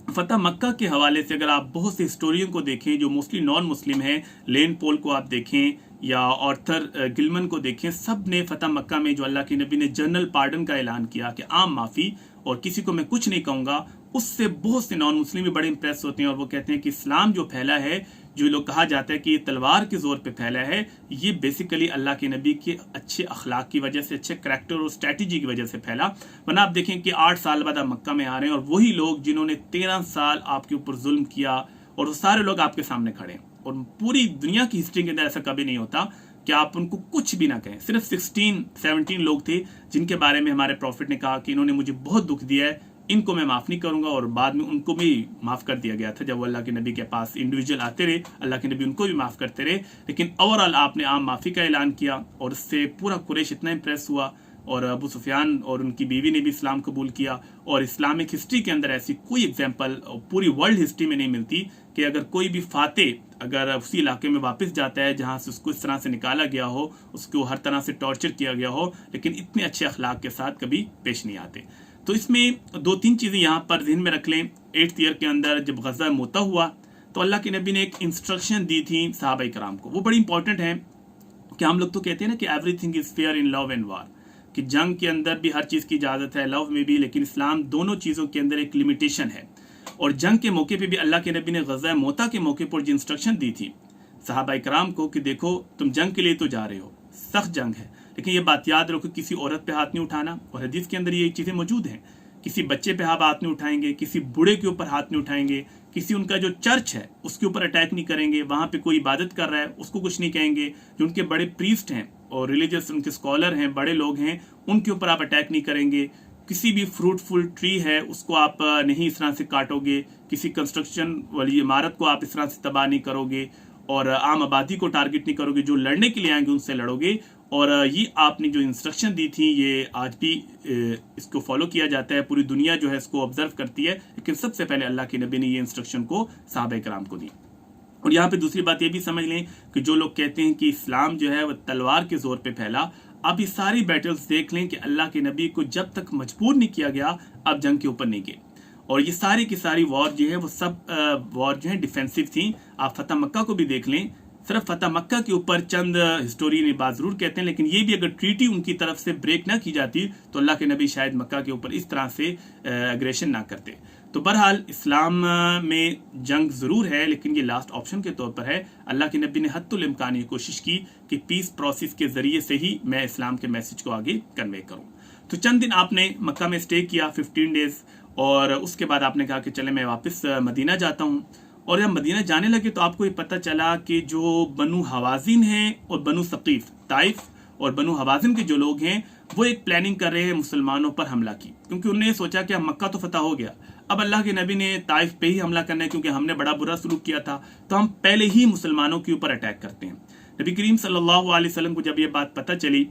फ़तह मक्का के हवाले से अगर आप बहुत से हिस्टोरियन को देखें जो मोस्टली नॉन मुस्लिम हैं, लेन पोल को आप देखें या ऑर्थर गिलमन को देखें, सब ने फ़तह मक्का में जो अल्लाह के नबी ने जनरल पार्डन का ऐलान किया कि आम माफ़ी और किसी को मैं कुछ नहीं कहूँगा, उससे बहुत से नॉन मुस्लिम भी बड़े इंप्रेस होते हैं। और वो कहते हैं कि इस्लाम जो फैला है, जो लोग कहा जाता है कि ये तलवार के ज़ोर पे फैला है, ये बेसिकली अल्लाह के नबी के अच्छे अखलाक की वजह से, अच्छे करैक्टर और स्ट्रैटेजी की वजह से फैला। वरना आप देखें कि 8 साल बाद आप मक्का में आ रहे हैं और वही लोग जिन्होंने 13 साल आपके ऊपर जुल्म किया और वो सारे लोग आपके सामने खड़े हैं। और पूरी दुनिया की हिस्ट्री के अंदर ऐसा कभी नहीं होता कि आप उनको कुछ भी ना कहें। सिर्फ 16-17 लोग थे जिनके बारे में हमारे प्रॉफिट ने कहा कि इन्होंने मुझे बहुत दुख दिया है, इनको मैं माफ़ नहीं करूंगा। और बाद में उनको भी माफ़ कर दिया गया था जब वो अल्लाह के नबी के पास इंडिविजुअल आते रहे, अल्लाह के नबी उनको भी माफ़ करते रहे। लेकिन ओवरऑल आपने आम माफ़ी का ऐलान किया और इससे पूरा कुरैश इतना इंप्रेस हुआ और अबू सुफियान और उनकी बीवी ने भी इस्लाम कबूल किया। और इस्लामिक हिस्ट्री के अंदर ऐसी कोई एग्जाम्पल पूरी वर्ल्ड हिस्ट्री में नहीं मिलती कि अगर कोई भी फातेह अगर उसी इलाके में वापस जाता है जहाँ से उसको इस तरह से निकाला गया हो, उसको हर तरह से टॉर्चर किया गया हो, लेकिन इतने अच्छे अखलाक के साथ कभी पेश नहीं आते। तो इसमें 2-3 चीज़ें यहाँ पर ध्यान में रख लें। 8th ईयर के अंदर जब गज़वा मोता हुआ तो अल्लाह के नबी ने एक इंस्ट्रक्शन दी थी सहाबा इकराम को, वो बड़ी इंपॉर्टेंट है कि हम लोग तो कहते हैं ना कि everything is fair in love and वार, कि जंग के अंदर भी हर चीज़ की इजाज़त है, लव में भी, लेकिन इस्लाम दोनों चीज़ों के अंदर एक लिमिटेशन है। और जंग के मौके पे भी अल्लाह के नबी ने गज़वा मोता के मौके पर जो इंस्ट्रक्शन दी थी सहाबा इकराम को कि देखो तुम जंग के लिए तो जा रहे हो, सख्त जंग है, लेकिन ये बात याद रखो किसी औरत पे हाथ नहीं उठाना। और हदीस के अंदर ये चीज़ें मौजूद हैं, किसी बच्चे पे आप हाथ नहीं उठाएंगे, किसी बूढ़े के ऊपर हाथ नहीं उठाएंगे, किसी उनका जो चर्च है उसके ऊपर अटैक नहीं करेंगे, वहाँ पे कोई इबादत कर रहा है उसको कुछ नहीं कहेंगे, जो उनके बड़े प्रीस्ट हैं और रिलीजियस उनके स्कॉलर हैं, बड़े लोग हैं, उनके ऊपर आप अटैक नहीं करेंगे, किसी भी फ्रूटफुल ट्री है उसको आप नहीं इस तरह से काटोगे, किसी कंस्ट्रक्शन वाली इमारत को आप इस तरह से तबाह नहीं करोगे और आम आबादी को टारगेट नहीं करोगे, जो लड़ने के लिए आएंगे उनसे लड़ोगे। और ये आपने जो इंस्ट्रक्शन दी थी ये आज भी इसको फॉलो किया जाता है, पूरी दुनिया जो है इसको ऑब्जर्व करती है, लेकिन सबसे पहले अल्लाह के नबी ने ये इंस्ट्रक्शन को सहाबा इकराम को दी। और यहाँ पे दूसरी बात ये भी समझ लें कि जो लोग कहते हैं कि इस्लाम जो है वह तलवार के जोर पे फैला, आप ये सारी बैटल्स देख लें कि अल्लाह के नबी को जब तक मजबूर नहीं किया गया आप जंग के ऊपर नहीं गए। और ये सारी की सारी वॉर जो है वो सब वॉर जो है डिफेंसिव थी। आप फतह मक्का को भी देख लें, सिर्फ फतह मक्का के ऊपर चंद हिस्टोरियन ये बात जरूर कहते हैं, लेकिन ये भी अगर ट्रीटी उनकी तरफ से ब्रेक ना की जाती तो अल्लाह के नबी शायद मक्का के ऊपर इस तरह से एग्रेशन ना करते। तो बहरहाल इस्लाम में जंग ज़रूर है, लेकिन ये लास्ट ऑप्शन के तौर पर है। अल्लाह के नबी ने हत्तुल इम्कान ये कोशिश की कि पीस प्रोसेस के ज़रिए से ही मैं इस्लाम के मैसेज को आगे कन्वे करूँ। तो चंद दिन आपने मक्का में स्टे किया 15 डेज़, और उसके बाद आपने कहा कि चले मैं वापस मदीना जाता हूँ। और जब मदीना जाने लगे तो आपको ये पता चला कि जो बनु हवाजिन हैं और बनु सकीफ, ताइफ और बनु हवाजिन के जो लोग हैं वो एक प्लानिंग कर रहे हैं मुसलमानों पर हमला की, क्योंकि उन्होंने सोचा कि अब मक्का तो फतह हो गया, अब अल्लाह के नबी ने ताइफ पे ही हमला करना है, क्योंकि हमने बड़ा बुरा सलूक किया था, तो हम पहले ही मुसलमानों के ऊपर अटैक करते हैं। नबी करीम सल्लल्लाहु अलैहि वसल्लम को जब ये बात पता चली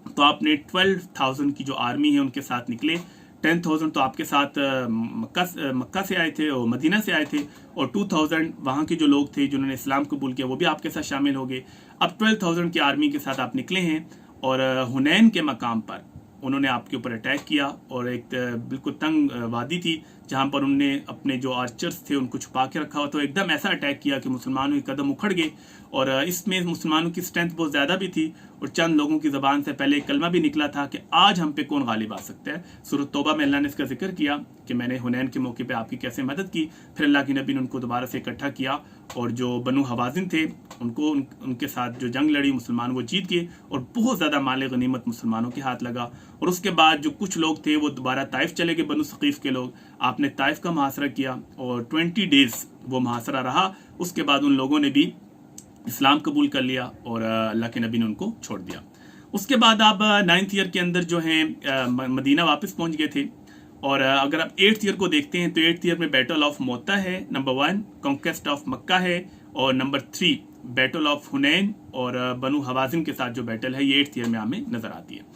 तो आपने 12,000 की जो आर्मी है उनके साथ निकले। 10,000 तो आपके साथ मक्का से आए थे और मदीना से आए थे, और 2,000 वहाँ के जो लोग थे जिन्होंने इस्लाम कबूल किया वो भी आपके साथ शामिल हो गए। अब 12,000 की आर्मी के साथ आप निकले हैं और हुनैन के मकाम पर, उन्होंने आपके ऊपर अटैक किया और एक बिल्कुल तंग वादी थी जहाँ पर उनने अपने जो आर्चर्स थे उनको छुपा के रखा हुआ, तो एकदम ऐसा अटैक किया कि मुसलमानों के कदम उखड़ गए। और इसमें मुसलमानों की स्ट्रेंथ बहुत ज़्यादा भी थी और चंद लोगों की ज़बान से पहले एक कलमा भी निकला था कि आज हम पे कौन गालिब आ सकता है। सूरत तौबा में अल्लाह ने इसका जिक्र किया कि मैंने हुनैन के मौके पे आपकी कैसे मदद की। फिर अल्लाह के नबी ने उनको दोबारा से इकट्ठा किया और जो बनु हवाजिन थे उनको उनके साथ जो जंग लड़ी मुसलमान वो जीत गए और बहुत ज़्यादा माल गनीमत मुसलमानों के हाथ लगा। और उसके बाद जो कुछ लोग थे वो दोबारा ताइफ चले गए, बनु सकीफ के लोग। आपने ताइफ का मुहासरा किया और 20 डेज वो मुहासरा रहा। उसके बाद उन लोगों ने भी इस्लाम कबूल कर लिया और अल्लाह के नबी ने उनको छोड़ दिया। उसके बाद आप 9th ईयर के अंदर जो है मदीना वापस पहुंच गए थे। और अगर आप 8th ईयर को देखते हैं तो 8th ईयर में बैटल ऑफ मोता है, नंबर 1 कॉन्क्वेस्ट ऑफ मक्का है और नंबर 3 बैटल ऑफ हुनैन और बनु हवाजिन के साथ जो बैटल है ये 8th ईयर में हमें नजर आती है।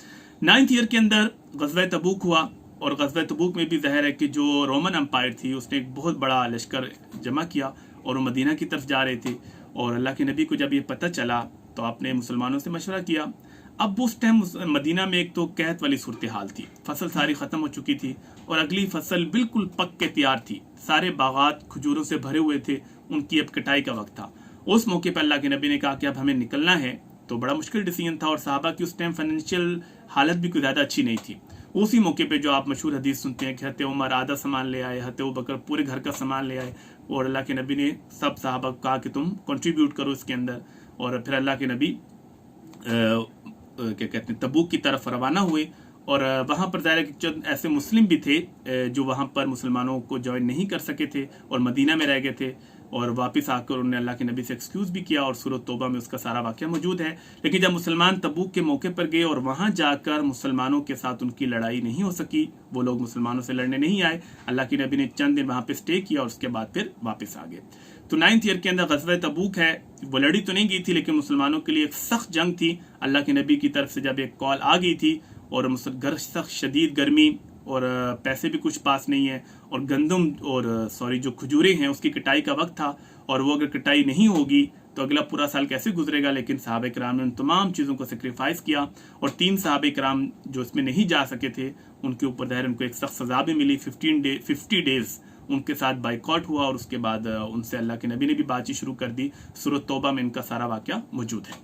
9th ईयर के अंदर गज़वा तबूक हुआ और गज़वा तबूक में भी ज़ाहिर है कि जो रोमन एम्पायर थी उसने एक बहुत बड़ा लश्कर जमा किया और वो मदीना की तरफ जा रहे थे। और अल्लाह के नबी को जब ये पता चला तो आपने मुसलमानों से मशवरा किया। अब उस टाइम मदीना में एक तो कहत वाली सूरत हाल थी, फसल सारी ख़त्म हो चुकी थी और अगली फसल बिल्कुल पक के तैयार थी, सारे बागात खजूरों से भरे हुए थे, उनकी अब कटाई का वक्त था। उस मौके पर अल्लाह के नबी ने कहा कि अब हमें निकलना है। तो बड़ा मुश्किल डिसीजन था और सहाबा की उस टाइम फाइनेंशियल हालत भी कोई ज़्यादा अच्छी नहीं थी। उसी मौके पे जो आप मशहूर हदीस सुनते हैं कि हज़रत उमर आधा सामान ले आए, हज़रत अबू बकर पूरे घर का सामान ले आए और अल्लाह के नबी ने सब सहाबा को कहा कि तुम कंट्रीब्यूट करो इसके अंदर। और फिर अल्लाह के नबी क्या कहते हैं तबूक की तरफ रवाना हुए और वहाँ पर ज़ाहिर चंद ऐसे मुस्लिम भी थे जो वहाँ पर मुसलमानों को ज्वाइन नहीं कर सके थे और मदीना में रह गए थे और वापस आकर उन्होंने अल्लाह के नबी से एक्सक्यूज़ भी किया और सूरत तौबा में उसका सारा वाक़या मौजूद है। लेकिन जब मुसलमान तबूक के मौके पर गए और वहाँ जाकर मुसलमानों के साथ उनकी लड़ाई नहीं हो सकी, वो लोग मुसलमानों से लड़ने नहीं आए, अल्लाह के नबी ने चंद दिन वहाँ पर स्टे किया और उसके बाद फिर वापस आ गए। तो 9th ईयर के अंदर गज़वा तबूक है, वो लड़ी तो नहीं गई थी लेकिन मुसलमानों के लिए एक सख्त जंग थी। अल्लाह के नबी की तरफ से जब एक कॉल आ गई थी और सख्त शदीद गर्मी और पैसे भी कुछ पास नहीं है और गंदम और जो खजूरें हैं उसकी कटाई का वक्त था और वो अगर कटाई नहीं होगी तो अगला पूरा साल कैसे गुजरेगा। लेकिन सहाबा किराम ने उन तमाम चीज़ों को सेक्रीफाइस किया और 3 सहाबा किराम जो इसमें नहीं जा सके थे उनके ऊपर ज़ाहिर उनको एक सख्त सज़ा भी मिली। 50 डेज उनके साथ बाइकआउट हुआ और उसके बाद उनसे अल्लाह के नबी ने भी बातचीत शुरू कर दी। सूरत तौबा में इनका सारा वाक़या मौजूद है।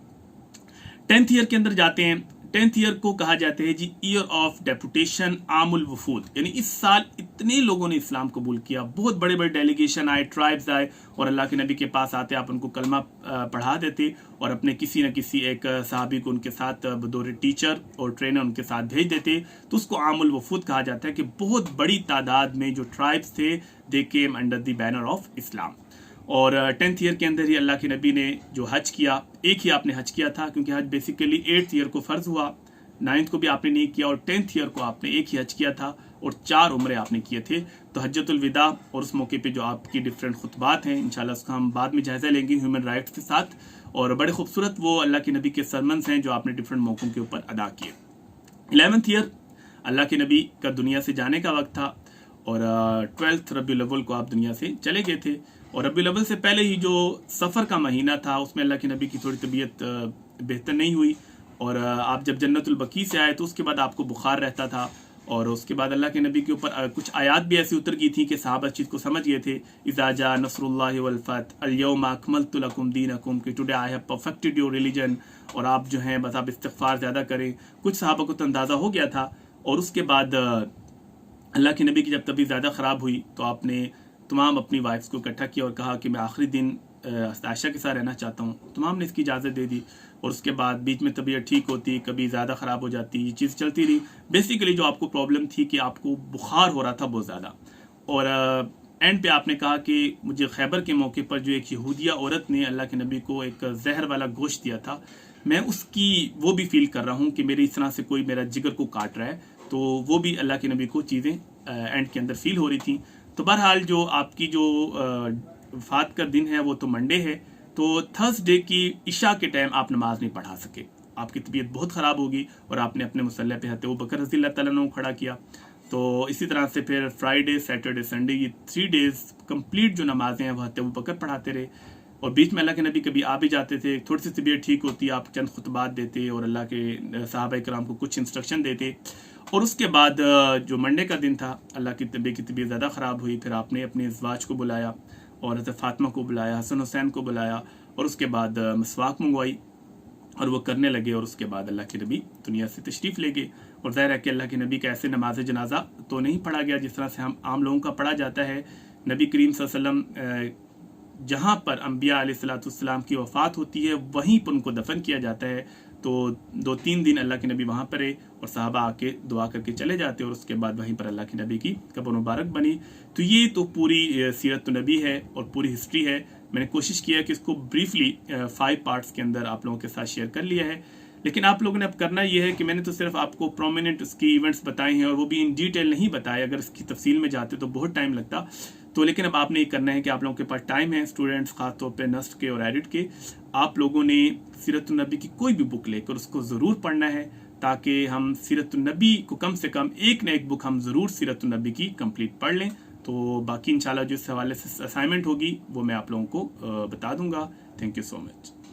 10th ईयर के अंदर जाते हैं। 10th ईयर को कहा जाता है जी ईयर ऑफ डेपुटेशन आमुल वफूद, यानी इस साल इतने लोगों ने इस्लाम कबूल किया, बहुत बड़े बड़े डेलीगेशन आए, ट्राइब्स आए और अल्लाह के नबी के पास आते आप उनको कलमा पढ़ा देते और अपने किसी न किसी एक सहाबी को उनके साथ बतौर टीचर और ट्रेनर उनके साथ भेज देते। तो उसको आमुल वफूद कहा जाता है कि बहुत बड़ी तादाद में जो ट्राइब्स थे they came under the banner of Islam. और 10th ईयर के अंदर ही अल्लाह के नबी ने जो हज किया, एक ही आपने हज किया था क्योंकि हज बेसिकली 8th ईयर को फ़र्ज हुआ, 9th को भी आपने नहीं किया और 10th ईयर को आपने एक ही हज किया था और 4 उम्रे आपने किए थे। तो हज्जतुल विदा और उस मौके पे जो आपकी डिफरेंट खुतबात हैं इंशाल्लाह उसका हम बाद में जायज़ा लेंगे ह्यूमन राइट्स के साथ। और बड़े खूबसूरत वो अल्लाह के नबी के सरमन्स हैं जो आपने डिफरेंट मौक़ों के ऊपर अदा किए। 11th ईयर अल्लाह के नबी का दुनिया से जाने का वक्त था और 12th रबीउल अव्वल को आप दुनिया से चले गए थे। और रबीउल अव्वल से पहले ही जो सफ़र का महीना था उसमें अल्लाह के नबी की थोड़ी तबीयत बेहतर नहीं हुई और आप जब जन्नतुल बकी से आए तो उसके बाद आपको बुखार रहता था और उसके बाद अल्लाह के नबी के ऊपर कुछ आयात भी ऐसी उतर गई थी कि सहाबा चीज़ को समझ गए थे। इज़ा जा नस्रुल्लाहि वल फतह अल यौमा अकमलतु लकुम दीनकुम कि today I have perfected your religion और आप जो हैं बस आप इस्तिग़फ़ार ज़्यादा करें। कुछ सहाबा को तो अंदाज़ा हो गया था। और उसके बाद अल्लाह के नबी की जब तबीयत ज़्यादा ख़राब हुई तो आपने तमाम अपनी वाइफ्स को इकट्ठा किया और कहा कि मैं आखिरी दिन आयशा के साथ रहना चाहता हूँ। तमाम ने इसकी इजाज़त दे दी और उसके बाद बीच में तबीयत ठीक होती, कभी ज़्यादा ख़राब हो जाती, ये चीज़ चलती रही। बेसिकली जो आपको प्रॉब्लम थी कि आपको बुखार हो रहा था बहुत ज़्यादा और एंड पे आपने कहा कि मुझे खैबर के मौके पर जो एक यहूदिया औरत ने अल्लाह के नबी को एक जहर वाला गोश्त दिया था, मैं उसकी वो भी फील कर रहा हूँ कि मेरी इस तरह से कोई मेरा जिगर को काट रहा है। तो वो भी अल्लाह के नबी को चीज़ें एंड के अंदर फील हो रही थी। तो बहरहाल जो आपकी जो वफ़ात का दिन है वो तो मंडे है, तो थर्सडे की इशा के टाइम आप नमाज नहीं पढ़ा सके, आपकी तबीयत बहुत ख़राब होगी और आपने अपने मुसल्ले पे हज़रत अबू बकर रज़ी अल्लाह तआला अन्हु खड़ा किया। तो इसी तरह से फिर फ्राइडे सैटरडे संडे ये 3 डेज़ कंप्लीट जो नमाजें हैं वह हज़रत अबू बकर पढ़ाते रहे और बीच में अल्लाह के नबी कभी आ भी जाते थे, थोड़ी सी तबीयत ठीक होती आप चंद खुतबात देते और अल्लाह के सहाबा किराम को कुछ इंस्ट्रक्शन देते। اور اس کے بعد جو منڈے کا دن تھا اللہ کی طبیعت زیادہ خراب ہوئی، پھر آپ نے اپنے ازواج کو بلایا اور حضرت فاطمہ کو بلایا، حسن حسین کو بلایا، اور اس کے بعد مسواک منگوائی اور وہ کرنے لگے، اور اس کے بعد اللہ کے نبی دنیا سے تشریف لے گئے۔ اور ظاہر ہے کہ اللہ کے نبی کا ایسے نماز جنازہ تو نہیں پڑھا گیا جس طرح سے ہم عام لوگوں کا پڑھا جاتا ہے۔ نبی کریم صلی اللہ علیہ وسلم جہاں پر انبیاء علیہ السلام کی وفات ہوتی ہے وہیں پر ان کو دفن کیا جاتا ہے، تو 2-3 دن اللہ کے نبی وہاں پر رہے اور صحابہ آ کے دعا کر کے چلے جاتے، اور اس کے بعد وہیں پر اللہ کے نبی کی قبر مبارک بنی۔ تو یہ تو پوری سیرت النبی ہے اور پوری ہسٹری ہے۔ میں نے کوشش کیا کہ اس کو بریفلی 5 پارٹس کے اندر آپ لوگوں کے ساتھ شیئر کر لیا ہے، لیکن آپ لوگوں نے اب کرنا یہ ہے کہ میں نے تو صرف آپ کو پرومیننٹ اس کی ایونٹس بتائے ہیں، اور وہ بھی ان ڈیٹیل نہیں بتائے، اگر اس کی تفصیل میں جاتے تو بہت ٹائم لگتا۔ تو لیکن اب آپ نے یہ کرنا ہے کہ آپ لوگوں کے پاس ٹائم ہے، اسٹوڈنٹس خاص طور پہ نسٹ کے اور ایڈٹ کے، آپ لوگوں نے سیرت النبی کی کوئی بھی بک لے کر اس کو ضرور پڑھنا ہے، تاکہ ہم سیرت النبی کو کم سے کم ایک نہ ایک بک ہم ضرور سیرت النبی کی کمپلیٹ پڑھ لیں۔ تو باقی انشاءاللہ جو اس حوالے سے اسائنمنٹ ہوگی وہ میں آپ لوگوں کو بتا دوں گا۔ Thank you so much.